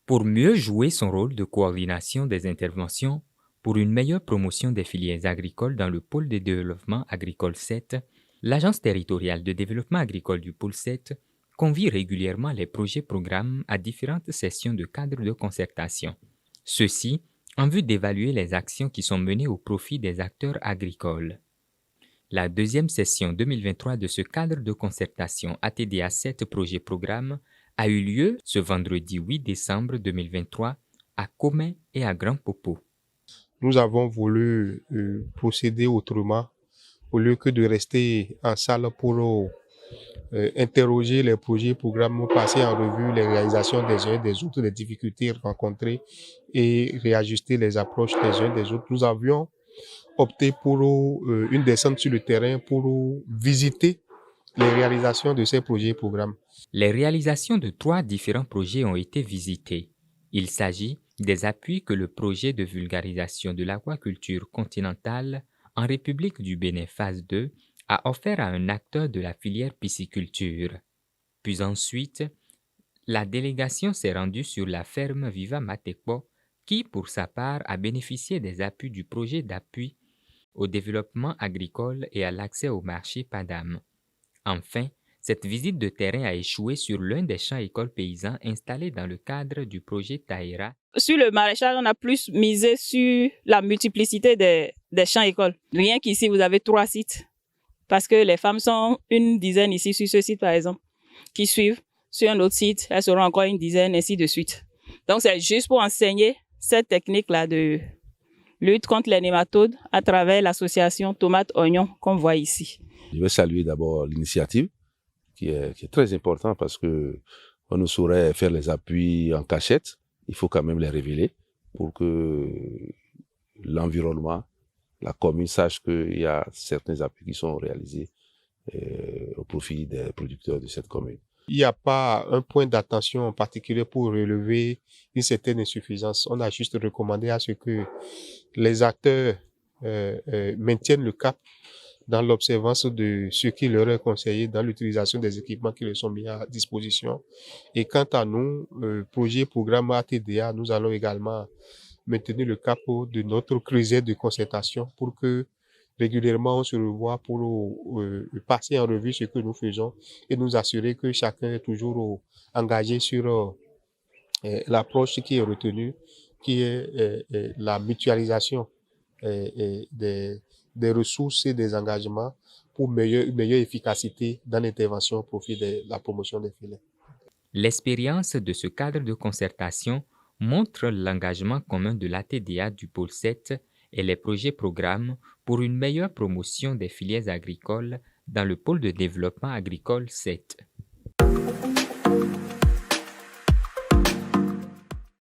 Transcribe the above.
Pour mieux jouer son rôle de coordination des interventions, pour une meilleure promotion des filières agricoles dans le pôle de développement agricole 7, l'Agence territoriale de développement agricole du pôle 7 convie régulièrement les projets-programmes à différentes sessions de cadre de concertation. Ceci en vue d'évaluer les actions qui sont menées au profit des acteurs agricoles. La deuxième session 2023 de ce cadre de concertation ATDA 7 projet-programme a eu lieu ce vendredi 8 décembre 2023 à Commet et à Grand Popo. Nous avons voulu procéder autrement au lieu que de rester en salle pour interroger les projets, programmes, passer en revue les réalisations des uns et des autres, les difficultés rencontrées et réajuster les approches des uns et des autres. Nous avions opté pour une descente sur le terrain pour visiter les réalisations de ces projets et programmes. Les réalisations de 3 différents projets ont été visitées. Il s'agit des appuis que le projet de vulgarisation de l'aquaculture continentale en République du Bénin phase 2 a offert à un acteur de la filière pisciculture. Puis ensuite, la délégation s'est rendue sur la ferme Viva Matepo qui, pour sa part, a bénéficié des appuis du projet d'appui au développement agricole et à l'accès au marché PADAM. Enfin, cette visite de terrain a échoué sur l'un des champs-écoles paysans installés dans le cadre du projet Taïra. Sur le maraîchage, on a plus misé sur la multiplicité des champs-écoles. Rien qu'ici, vous avez 3 sites. Parce que les femmes sont une dizaine ici sur ce site, par exemple, qui suivent. Sur un autre site, elles seront encore une dizaine, ainsi de suite. Donc, c'est juste pour enseigner cette technique-là de lutte contre les nématodes à travers l'association Tomates-Oignons qu'on voit ici. Je vais saluer d'abord l'initiative qui est très importante parce que on ne saurait faire les appuis en cachette. Il faut quand même les révéler pour que l'environnement, la commune sache qu'il y a certains appuis qui sont réalisés au profit des producteurs de cette commune. Il n'y a pas un point d'attention en particulier pour relever une certaine insuffisance. On a juste recommandé à ce que les acteurs maintiennent le cap dans l'observance de ce qui leur est conseillé dans l'utilisation des équipements qui leur sont mis à disposition. Et quant à nous, programme ATDA, nous allons également maintenir le cap de notre creuset de concertation pour que régulièrement on se revoit pour passer en revue ce que nous faisons et nous assurer que chacun est toujours engagé sur l'approche qui est retenue, qui est la mutualisation des ressources et des engagements pour une meilleure efficacité dans l'intervention au profit de la promotion des filets. L'expérience de ce cadre de concertation montre l'engagement commun de l'ATDA du pôle 7 et les projets-programmes pour une meilleure promotion des filières agricoles dans le pôle de développement agricole 7.